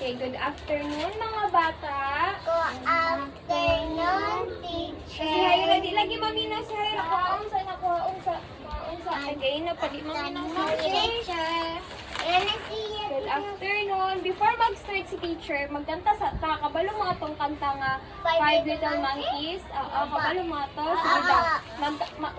Okay, good afternoon mga bata. Good afternoon, teacher. Si Hayra, di lagi maminaw si Hayra. Kuhaon sa. Again, na pali maminaw si Teacher. Good afternoon. Before mag-start si teacher, magkanta sa kabalo mga tong kanta nga Five Little Monkeys. Kabalo mga to. Sige daw.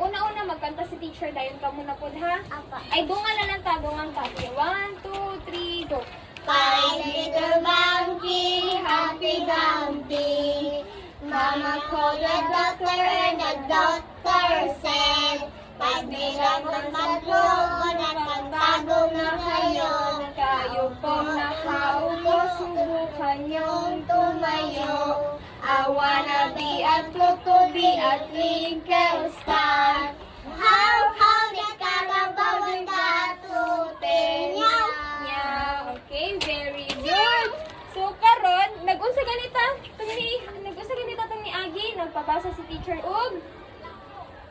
Una-una magkanta si teacher dayon ka muna po ha. Ay, dungan na lang ta, dungan ta. 1, 2, 3, go. Five little monkey, Humpty Dumpty. Mama called the doctor and the doctor said, pag nilang magmaglobo, nakagbago na kayo. Kayo pong nakaupo, subukan niyong tumayo. I wanna be a tutubi at twinkle star. How the Carabao and the tutenya. Yeah, okay, very good. So karon, nag-unsa ganita tong ni Agi, nagpabasa si teacher og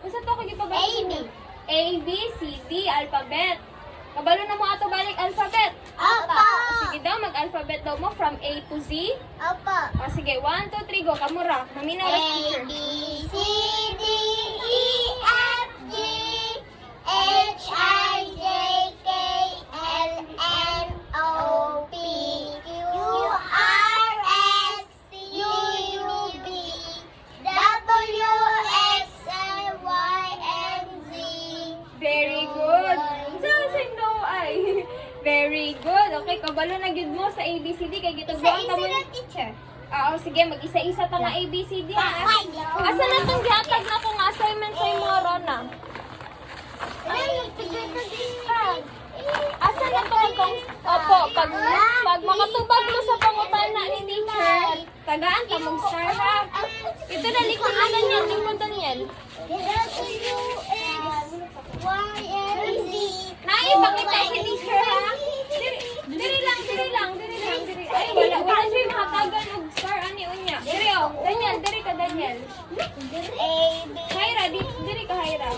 unsa to kay gipabasa? A, B, C, D, alphabet. Kabalo na mo ato balik alphabet. Opo. Sige daw, mag-alphabet daw mo from A to Z. Opo. O sige, 1, 2, 3, go. Kamura. Maminaw na si teacher. A, B, C, D, E, F, G, H, I, J, K, L, M, O, P, Q, R, S, T, U, V, W, X, Y, and Z. Very good. Saan no ay? Very good. Okay, kabalo na gid mo sa ABCD kay gitugbuan ka mo. Teacher. Oo, sige, mag-isa-isa ta nga ABCD ha. Hello. Asa na tong gihatag na kong assignment sa imo Rona? Asa na tong kung opo, pag makatubag mo sa pangutana ni teacher, tagaan ka mong star ha. Ito na likodan yan, likodan yan. Naipakita si teacher ha. Diri lang. Ay, wala siya mahatagan og star ani unya. Diri oh, Daniel, diri ka Daniel. Hayra, diri ka Hayra.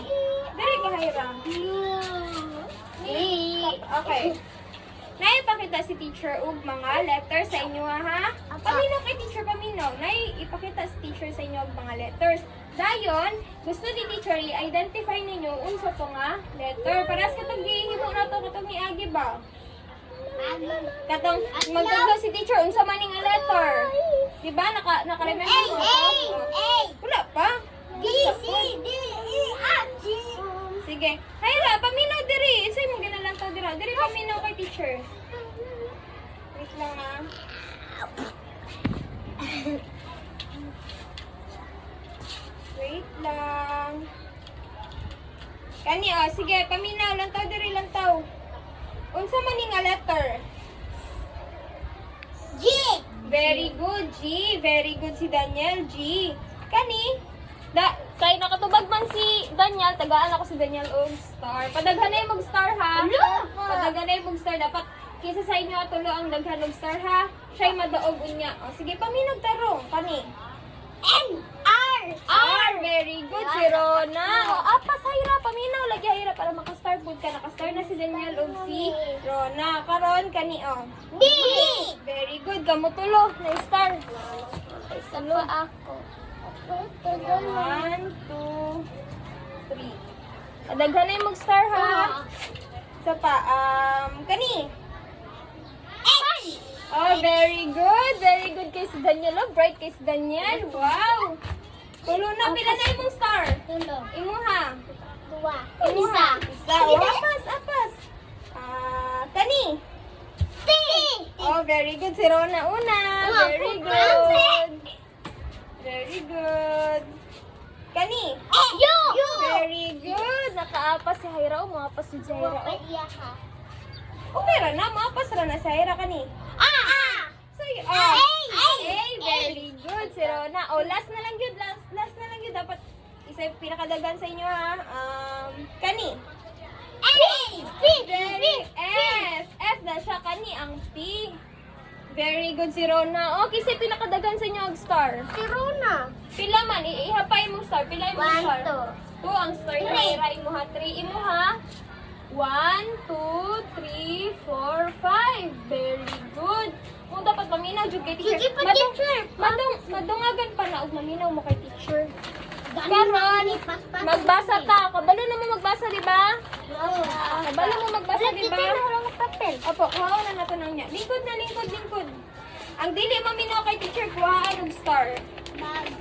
Okay. Naipakita si teacher og mga letters sa inyo ha. Paminaw kay teacher, paminaw. Naipakita si teacher sa inyo og mga letters. Dayon, gusto ni teacher i-identify ninyo unsa to nga letter. Paras katong gihimo na to katong niagi ba? Katong magtudlo si teacher unsa man nga letter. Di ba naka-remember mo to? Wala pa. Sige. Hayra, paminaw diri. Isay mo ginalang to dira. Diri paminaw kay teacher. Wait lang ha. Wait lang. Kani sige, paminaw lang taw diri lang taw. Unsa man nga letter? G. Very good, G. Very good si Daniel, G. Kani? Kay nakatubag man si Daniel, tagaan ako si Daniel og star. Padaghanay mog star ha. Padaghanay mog star dapat kisa sa inyo atulo ang daghan og star ha. Siya'y madaog unya. O sige, paminag tarong. Kani? R. Very good si Rona. O apas Hayra, paminaw lagi Hayra para maka-star food ka. Naka-star na si Daniel og si Rona. Karon kani o. B. Very good, kamo tulo na star. Tulo ako. 1, 2, 3. Adaghanay mag-star ha. Sa pa, kani? H. Oh, very good. Very good kay si Daniel. Oh, bright kay si Daniel. Wow. Tulo na, pila na imong star? Tulo. Imo ha? Dua. Imo ha? Isa. Oh, apas. Kani? T. Oh, very good. Si Rona una. Very good. Very good. Kani? U. Very good. Nakaapas si Hayra. Umapas si Hayra. Okay ra na. Maapas ra na si Hayra kani. A. So, A. Very good. Si Rona. Oh, last na lang yun. Last na lang yun. Dapat isa yung pinakadagan sa inyo ha. Kani? F na siya. Kani ang P. Very good si Rona. Okay, si pinakadagan sa inyo ang star. Si Rona. Pila man, ihapay mo star. Pila mo star? 1, 2. 2 ang star. Hayra, imo ha. 3 imo ha. 1, 2, 3, 4, 5. Very good. Kung dapat maminaw jud kay teacher. Sige pa, teacher. Madungagan pa na og maminaw mo kay teacher. Karon, Magbasa ta. Kabalo na mo magbasa, di ba? Kabalo mo magbasa, di ba? Teacher, wala ng papel. Opo, kuha na nato nang niya. Lingkod na, lingkod. Ang dili maminaw kay teacher, kuhaan og star.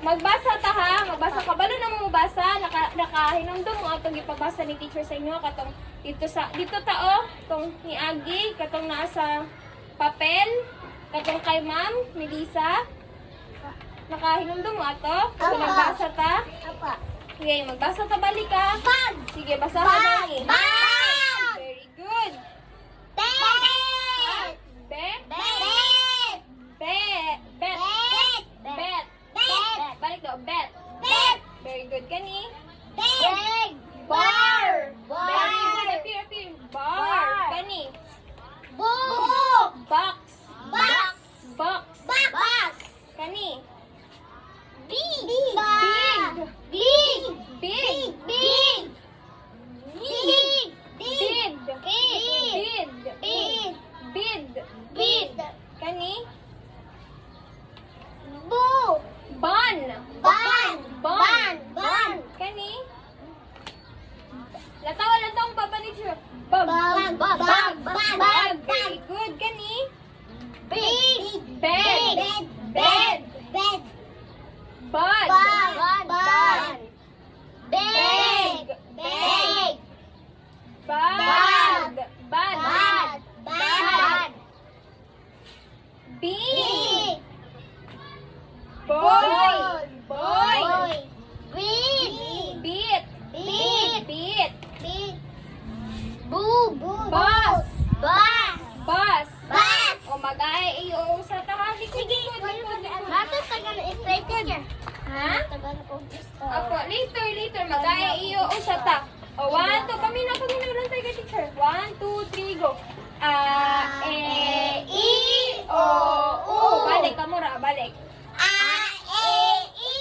Magbasa ta ha, magbasa ka. Balo na mo mabasa, nakahinumdum mo atong ipabasa ni teacher sa inyo katong dito ta oh, tong ni Agi, katong naa sa papel, katong kay Ma'am Melissa. Nakahinumdum mo ato. So, magbasa ta. Apa? Sige, magbasa ta balik ka. Bag! Sige, basahan na ni. Bag! Very good. Bet! Bet. Bet! Bet. Bet. Bet! Bet. Bet! Balik daw, bet. Bet! Very good kani. Bet! Bar. Bar. Very good. Appear. Bar. Bar. Kani. Book! Box. Box! Box. Box! Kani. Big! Big. Big! Big. Big! Big! Bid. Big! Bid. Big! Bid. Big! Kani. Boo! Ban. Ban! Ban. Ban! Kani. Lataw baba ni teacher. Bag. Bag! Bag! Bag. Very good. Kani. Big! Bed. Bed! Bed. Bed! Bud. Bag! Bag! Bag. Bag! Bag. Bad. Bad! Bad! Big. Big! Boy. Boy. Big! Beat. Big! Beat. Big! Boo! Bus. Bus! Bus. Bus! O mag-ay iyo sa tahan. Likod. Bakit tagal straight teacher? Ha? Tagal ko gusto. Apo, later. Mag-ay iyo sa ta. O, 1, 2. Paminaw lang tayo kay teacher. 1, 2, 3, go. A, E, I, O, U. Balik ka mura, balik. A, E, I,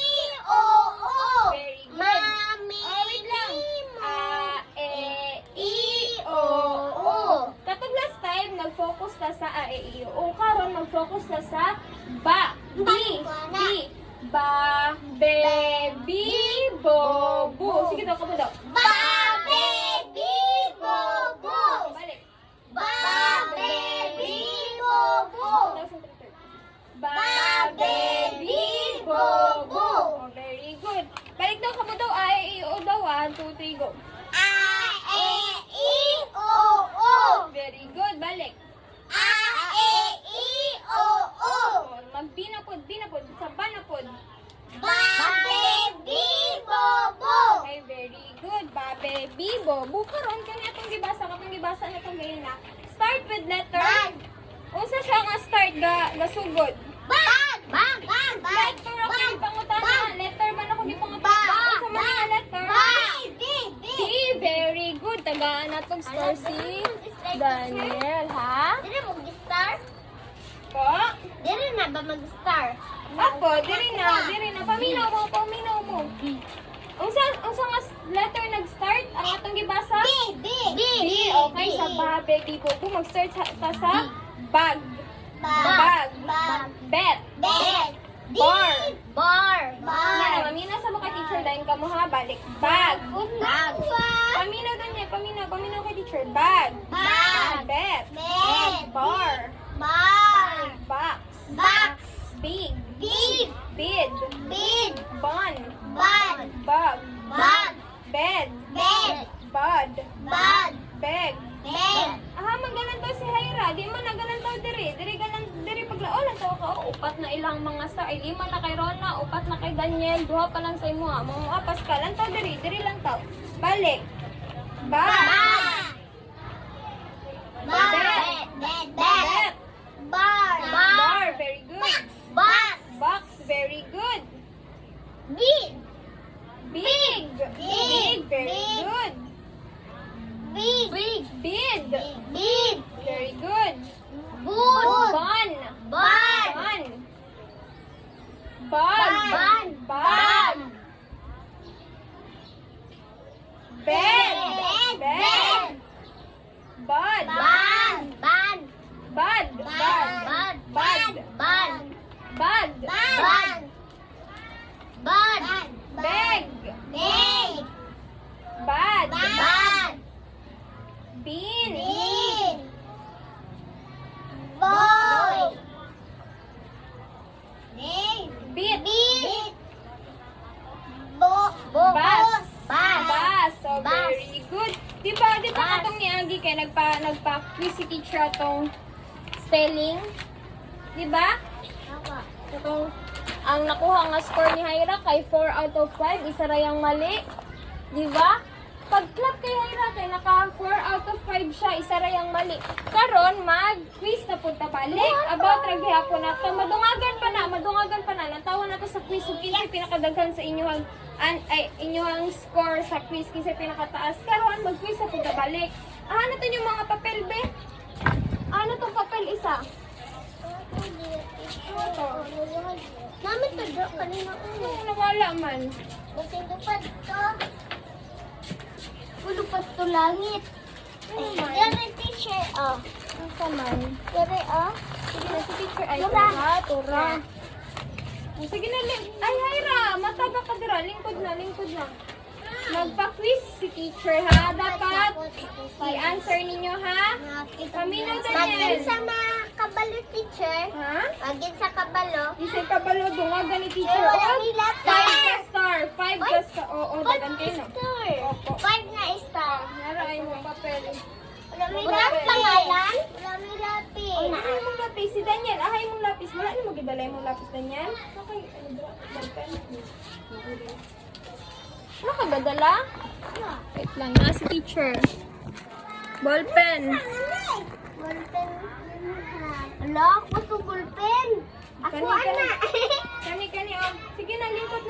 O, O. Very good. Mami. Oh, wait lang. A, E, I, O, U. Katong last time, nag-focus ta sa A, E, I, O. Karon, mag-focus ta sa ba. B. B. Ba, be, bi, bo, bu. Sige daw, kamo daw. Ba, baby, bobo. Balik. Ba, baby, bobo. Ba, baby, bo, bu. Oh, very good. Balik daw, kamo daw. A, E, I, O daw. 1, 2, 3, go. A, E, I, O, O. Very good. Balik. A, E, I, O, O. Magbinapod. Sabanapod. Ba, baby, bobo. Okay, very good. Ba, baby, bo. Bukaron ka na itong gibasa. Katong gibasa na itong gayon na. Start with letter. Bag. Unsa siya nga start ga sugod. Bag, bag, bag, bag. Letter ako yung pangutana. Letter man ako yung pangutana. Bag. Unsa man nga letter? B, B, D, very good. Tagaan na itong star si Daniel, ha? Dili mo mag-star? Po? Dili na ba mag-star? Apo, diri na. Paminaw mo. Unsa nga letter nag-start? Ang atong gibasa? B, D, okay, sa ba, baby, bobo. Mag-start ta sa bag. Bag. Bag. Bet. Bet. Bar. Bar. Mana, mamina sa mga teacher dahil ka mo ha, balik. Bag. Bag. Paminaw doon niya, paminaw kay teacher. Bag. Bag. Bet. Bet. Bar. Bar. Box. Box. Big. Big. Bid. Bid. Bun. Bag. Bug. Bag. Bed. Bed. Bud. Bag. Beg. Bed. Magalan to si Hyra. Di man nagalan to diri. Diri paglaolan to ka. Upat na ilang mga star. Ay, 5 na kay Rona, 4 na kay Daniel, 2 pa lang sa imo. Mga apas ka lang to diri lang to. Balik. Ba. Bag. Bet. Bed. Bet. Bar. Bar. Very good. Box. Box. Very good. Big. Big. Big. Very good. Big. Big. Bid. Big. Very good. Good. Bun. Bun. Bun. Bun. Bun. Bun. Bed. Bed. Bed. Bud. Ban. Ban. Bud. Ban. Bud. Ban. Ban. mag-quiz si teacher atong spelling. Diba? Itong, ang nakuha nga score ni Haira kay 4 out of 5, isa ra yang mali. Diba? Pag-clap kay Haira kay naka 4 out of 5 siya, isa ra yang mali. Karon mag-quiz na punta balik about ra gihapon nato. Madungagan pa na. Nantawa na to sa quiz ug kinsa pinakadaghan sa inyong inyong score sa quiz, kinsa pinakataas. Karon mag-quiz na punta balik. Ano to yung mga papel be? Ano tong papel isa? Namin to do kanina ulo. Nawala man. Kasi lupad to. Lupad to langit. Yan teacher, oh. Ang saman. Dari, oh. Sige na si teacher ay Tura. tura. Sige na, ay Haira, mataba ka dira, lingkod na. Magpa-quiz si teacher ha, dapat i-answer ninyo ha. Paminaw Magin Daniel. sa mga kabalo, teacher. Ha? Magin sa kabalo. Isay kabalo, dungagan ni teacher. Pero wala Oh, nila 5 ka star, 5 ka star. Oo, dagan kayo no. star. Opo. 5 na star. Nara ay mo papel. Wala may pangalan? Wala may lapis. Oh, ahay mong lapis. Si Daniel, ahay mong lapis. Wala ni mo gidalay mong lapis, Daniel. Okay, ano ba? Ballpen. Ano ka badala? Wait lang, na si teacher. Ballpen. Ballpen. Ala, ako to ballpen. Ako, ana. Kani, oh. Sige na, lingkod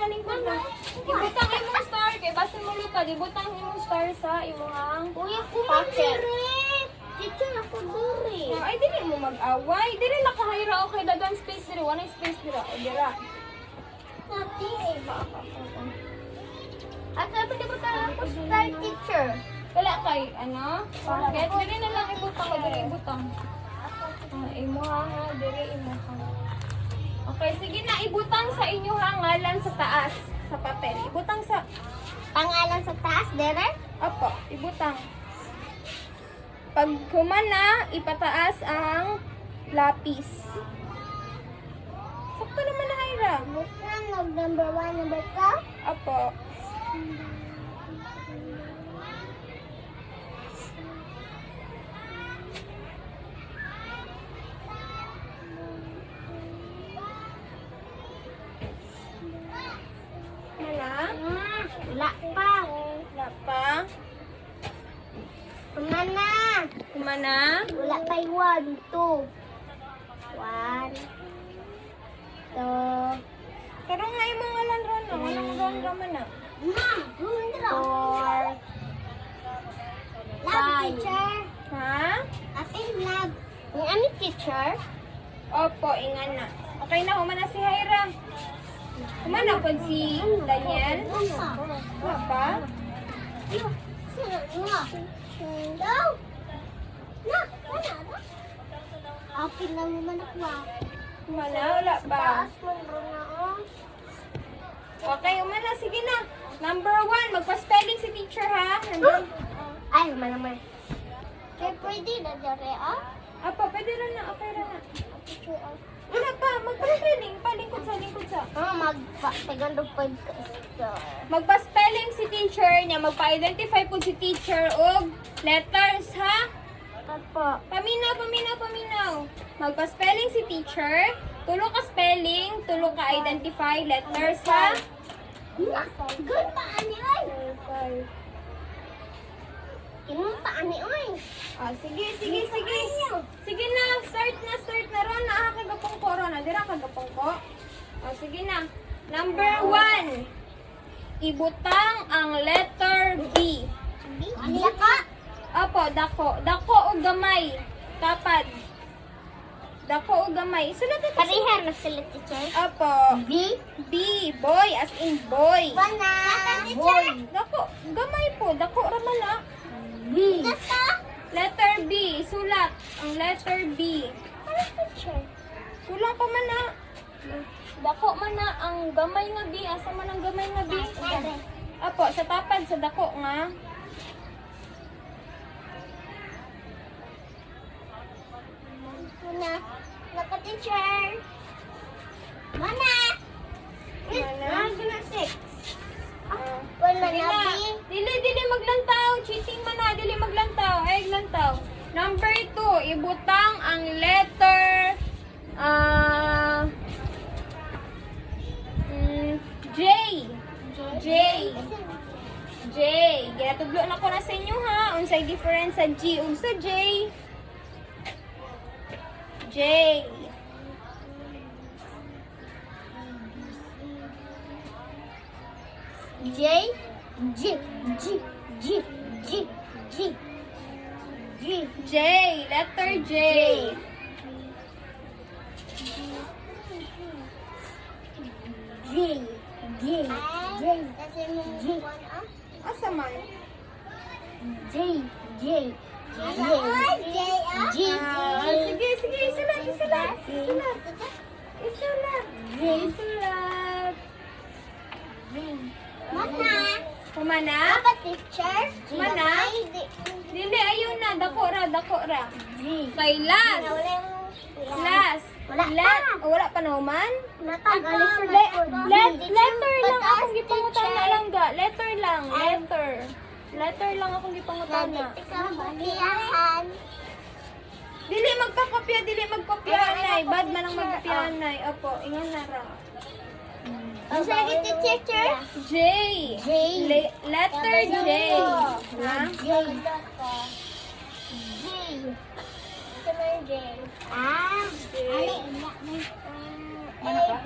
na. Ibutang imong star. Kay basta mo luka, ibutang imong star sa imong Uy, ako pocket. mag-direct. Teacher, ako duri. Ay, dili mo mag-away. Dili nakahira o kay dagang space diri. Wala space dira. O dira. Nati. At sabi di ba tayo ako star teacher? Wala kay, ano? Pocket. Dili na lang ibutang. O diri ibutang. Imo ha. Diri imo ha. Okay, sige na. Ibutang sa inyo ha. Ngalan sa taas. Sa papel. Ibutang sa... Pangalan sa taas, dere? Opo, ibutang. Pag kumana, ipataas ang lapis. Sakto naman na, Haira. Bukang number 1, number 2. Opo. Mana? Wala pa. Wala pa. Kumana. Kumana? Wala pa yung 1, 2. 1, 2, Pero nga yung mga lanron na. Walang lanron man na. 4, lab teacher. Ha? Ating lab. Yung ano teacher? Opo, ingan na. Okay na, humana si Haira. Humana po si Daniel. Wala pa? Akin lang naman ako. Humana, wala pa. Taas mo na oh. Okay, umana. Sige na. Number 1, magpa-spelling si teacher ha. Number... Ay, naman. Kaya pwede na dere ah. Apo, pwede rin na. Okay rin na. Teacher ah. Wala pa. Magpa-spelling. Lingkod sa. Magpapagando star. Magpa-spelling si teacher niya. Magpa-identify po si teacher og letters ha. Apo. Paminaw. Magpa-spelling si teacher. Tulo ka spelling. Tulo ka identify letters ha. Good pa ani oy. Kinun pa ani oy. Ah, sige. Sige na, start na ron na kagapong ko ron. Dira kagapong ko. Ah, sige na. Number 1. Ibutang ang letter B. Ani ka? Apo, dako. Dako o gamay. Tapad. Dako o gamay. Sulat ito. Pariher na sila teacher. Apo. B. B. Boy. As in boy. Bana. Boy. Dako. Gamay po. Dako ramala. B. Kasa? Letter B. Sulat. Ang letter B. Ano teacher? Kulang pa man na. Dako man na ang gamay nga B. Asa man ang gamay nga B? Apo, sa tapad, sa dako nga. Mana. Naka teacher. Mana. Mana? Guna 6. Ah, Wala sige na na. B. Dili maglantaw. Cheating man na. Dili maglantaw. Ay, lantaw. Number 2, ibutang ang letter J. J. J. Ginatudlo na ko na sa inyo ha. Unsay difference sa G ug sa J. J. J. G. G. G. G. G. G. J. Letter J. G. G. J. G. Asa man? J. J. J. G. Sige, sige, isulat, isulat. Isulat. Isulat. Isulat. Mana? Kumana? Apa teacher? Mana? Dili, ayun na. Dako ra, dako ra. G. Kay last. Last. Wala pa. Wala pa naman? Natagal Letter lang akong gipangutan na lang ga. Letter lang. Letter. Letter lang akong gipangutan na. Kapiyahan. Dili magkakopya, dili magkopya nay. Bad man ang magkopya nay. Opo, ingon na ra. Ang sakit ni teacher? J. J. Letter J. Ha? J. J. Sama yung J. Ah. Ali. Ano pa?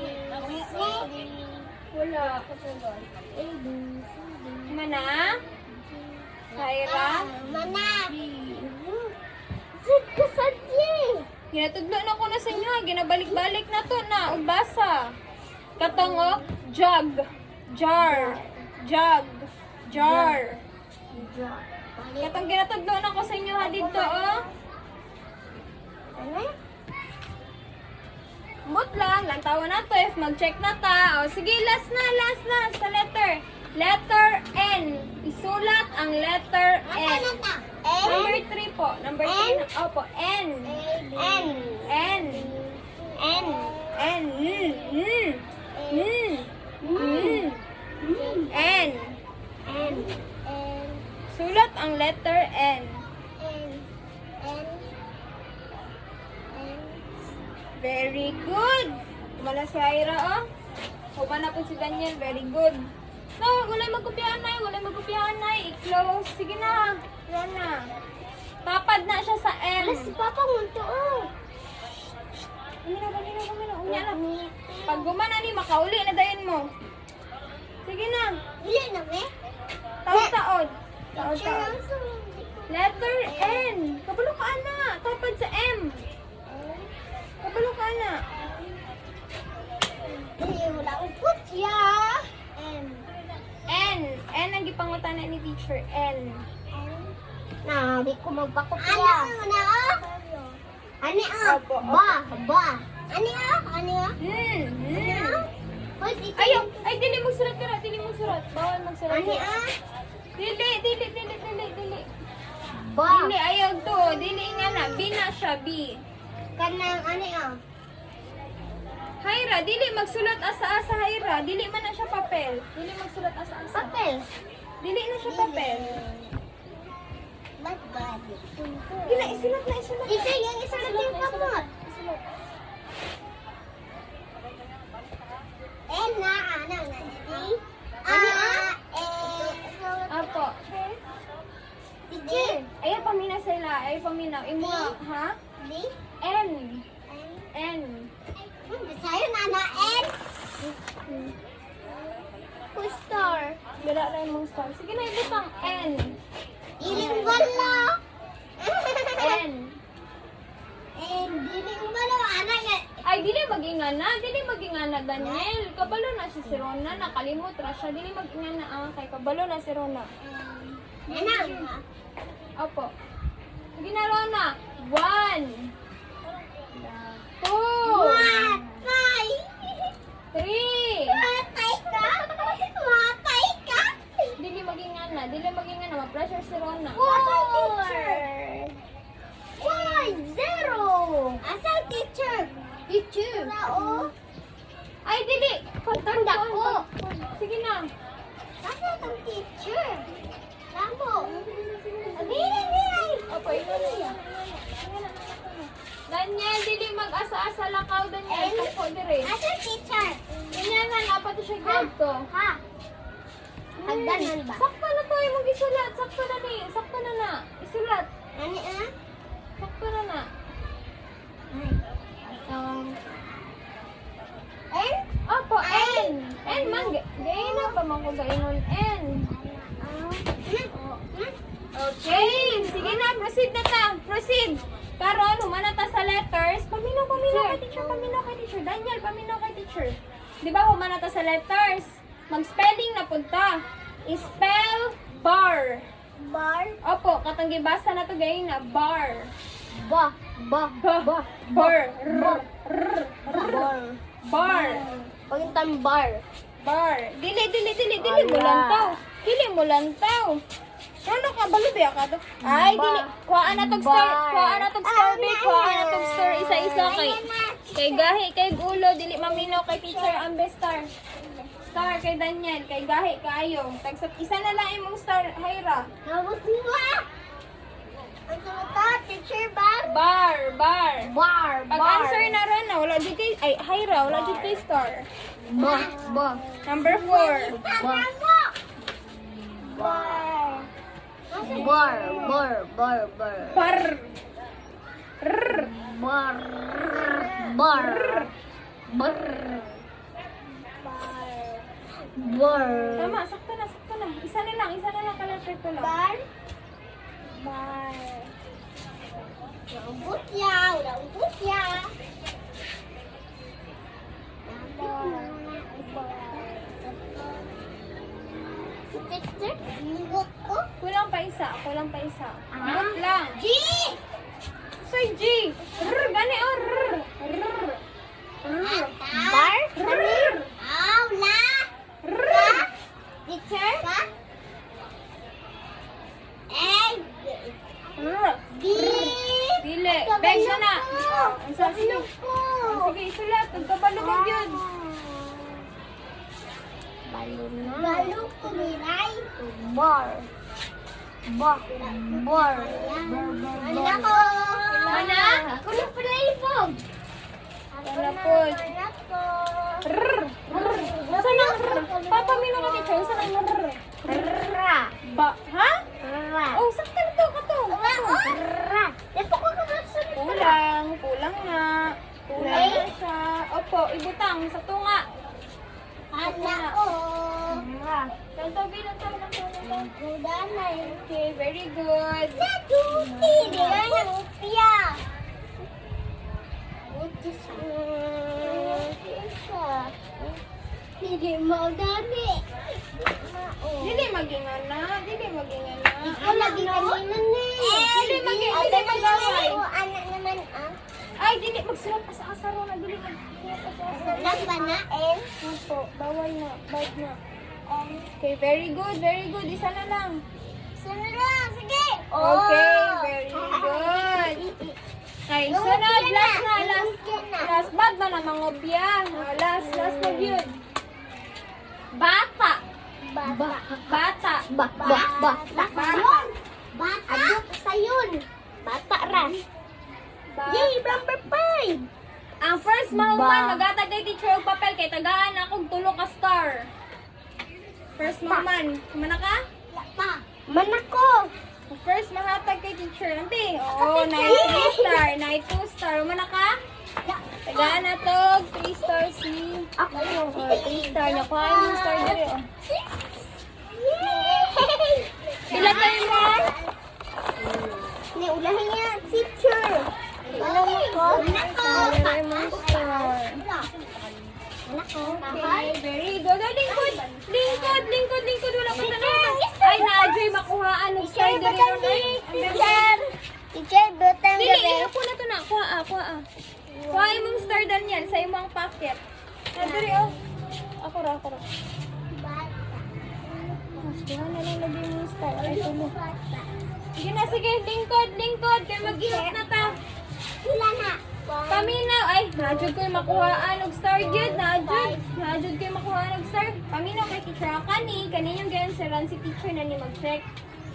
Wala. Mana? Kyra? Mana? Zid ka sa J. Ginatudlo na ko na sa inyo. Ginabalik-balik na to na. Ugbasa. Katong o. Jug. Jar. Jug. Jar. Katong ginatudlo na ko sa inyo ha dito o. Ano? Mut lang. Lantawan na to. If mag-check na ta. O sige, last na sa letter. Letter N. Isulat ang letter N. Number 3 po. Number 3 na. Opo. N. N. N. N. N. N. N. Sulat ang letter N. Very good. Wala si Ira, oh. Huwag na po si Daniel. Very good. No, wala magkopyahan na. Wala magkopyahan na. I-close. Sige na. Yan na. Tapad na siya sa M. Si Papa munto oh. Umina. Unya na. Pag gumana ni, makauli na dayon mo. Sige na. Dili na me. Taon-taon. Teacher, Taon-taon. ang sulit. Letter N. Kabalo ka na. Tapad sa M. Kabalo ka na. Dili wala akong putya. M. N. N ang gipangutan ni teacher. N. Na, di ko magpakopya. Ano na ah? Ani ah? Opo, opo. Ba. Ani ah? Ani ah? Ani ah? Hoy, teacher. Ayaw. Ay, dili mo surat ka na. Dili mo surat. Bawal magsurat. Ani ah? Dili. Ba. Dili, ayaw to. Dili nga na. B na siya. B. Kanang ani ah? Hayra, dili magsulat asa-asa Hayra. Dili man na siya papel. Dili magsulat asa-asa. Papel. Dili na siya papel. Ba't ba? Dili, isulat na. Teacher, yung isa na yung kamot. Isulat. Na, ano na? Ani ah? Apo. Teacher. Ayaw pamina sila. Ayaw pamina. Imo, ha? D? N. N. Sa'yo na na N. Star. Gara rin mong star. Sige na, ibutang N. Iling wala. N. Iling wala. Anak nga. Ay, dili mag-ingana. Dili mag-ingana, Daniel. Kabalo na si Rona. Nakalimot ra siya. Dili mag-ingana. Kay kabalo na si Rona. Anak. Opo. Sige na, Rona. 1. 2. Matay. 3. Matay ka. Matay ka. Dili mag-ingana. Dili mag-ingana. Ma-pressure si Rona. 4. 0. Asal teacher? Teacher. Wala Ay, dili. Tanda ko. Sige na. Asa itong teacher? Tamo. Sabihin niya. Opo, ikaw na yan. Daniel, dili mag-asa-asa lakaw, Daniel. Tako dire. Asa teacher? Ganyan na, napat siya grade to. Ha? Hagdanan ba? Sakto na to, imong isulat. Sakto na ni. Sakto na na. Isulat. Ani ah? Sakto na na. Ay. N? Opo, N. N man. Gaya na pa man ko gainon N. Okay. Sige na, proceed na ta. Proceed. Karon, humana ta sa letters. Paminaw kay teacher. Paminaw kay teacher. Daniel, paminaw kay teacher. Di ba humana ta sa letters? Mag-spelling na punta. Spell bar. Bar? Opo, katang gibasa na to gaya na. Bar. Ba. Ba. Ba. Bar. R. R. Bar. Bar. Pagintang bar. Bar. Dili mo lantaw. Dili mo lantaw. Ano ka balubi ka to? Ay, dili. Kuhaan na tog star. Kuhaan na tog star, babe. Kuhaan na tog star isa-isa kay gahi kay gulo dili maminaw kay teacher ang best star. Star kay Daniel, kay gahi kaayo. Tagsat isa na lang imong star, Hyra. Nabos mo ah! Ang sunod teacher bar? Bar. Bar. Pag answer na ron na wala jud kay ay Hyra, wala jud kay star. Ba. Ba. Number 4. Bar. Bar. Bar. Bar. Bar. Bar. Bar. R. Bar. Bar. Bar. Bar. Tama, sakto na. Isa na lang ka-letter ko lang. Bar. Bar. Ulang putya. Teacher, nigot ko. Kulang pa isa. Ah. Not lang. G! Soy G. R. Gani o. R. Bar? R. Aw, la! Ka? Teacher? Ka? Egg! R. D! Dili. Beg na na. Ang sa Kabalo ko! Sige, isulat. Magkabalugag yun. Balo ko, Miray. Bar. Bar. Bar. Ano ko? Mana? Kuno pala ibog. Wala po. Ano ko? R. Saan ang R? Papamino ka teacher. Saan ang R? Ra. Ba? Ha? Ra. Oh, saktan to ka to. Ra. Ito ko kabasunod. Kulang na. Kulang na siya. Opo, ibutang sa tunga. Anak ko. Ra. Lantabi. Kudanay. Okay, very good. Natuti. Di na nangupya. Hindi mo dami. Dili magingana. Ikaw lagi kanina ni. Dili magaway. Anak naman ah. Ay, dili magsulat asa-asa ro na. Dili magsulat asa-asa. Lang ba na eh? Opo, bawal na. Bad na. Okay, very good. Isa na lang. Sunod lang. Sige. Okay, very good. Ay, sunod. Last na. Last. Bad ba na mga obya? Last na yun. Bata. Bata. Adok sa yun. Bata ra. Yay, number 5. Ang first mahuman, magatag kay teacher og papel kay tagaan akong tulo ka star. First mahuman, kumana ka? Pa. Manako. First mahatag kay teacher. Ante, oo, night 3 star, night 2 star. Kumana ka? Tagaan na to, 3 star si. Ako yung 3 star niya. Kuha yung star dito. Yay! Pila tayo mo? Ni ulahin niya, teacher. Alam mo ko? Manako. Meron yung star. Manako. Okay, very good. Oh, lingkod. Wala pa tanong. Ay, na-adjoy makuhaan ng star dito. Teacher, butang Dili, ako na to na. Kuha. Kuha imong star Daniel sa imong pocket. Nadiri, oh. Ako ra. Kuha na lang lagi imong star. Ay, tulo. Sige, lingkod. Kaya mag-ihop na ta. Sila na. Paminaw. Ay, na-adjud ko yung makuhaan ng star, Jud. Na-adjud ko yung makuhaan ng star. Paminaw kay teacher. Kani yung ganyan sir. Si teacher na ni mag-check.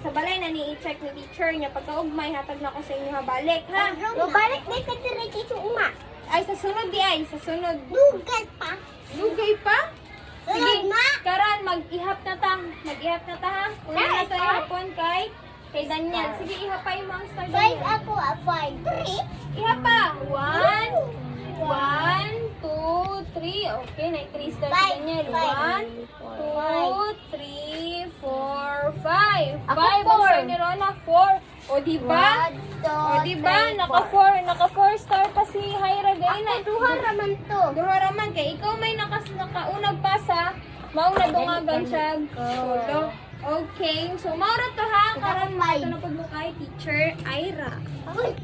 sa balay na ni-check ni teacher niya. Pagkaugmay, hatag na ko sa inyo ha, balik ha. Balik na ka direct sa uma. Ay, sa sunod di ay, sa sunod. Dugal pa. Lugay pa? Sige, Sunod na. karan, mag-ihap na ta. Mag-ihap na ta ha. Una na sa hapon kay Daniel. Sige, ihap pa yung mga star Five Daniel. ako, 5. 3. Ihap pa. 1, 1, 2, 3. Okay, na 3 star si Daniel. 1, 2, 3, 4, 5. Ako, 5 ang four. star ni Rona. 4. O, diba? O, diba? Naka 4 star pa si Hyra Gayna. Duha raman to. Duha raman kay ikaw may nakaunag pa sa mauna dungagan siya. Tulo. Okay, so maura to ha karon Five. ito na pud mo kay teacher Ira. Uy.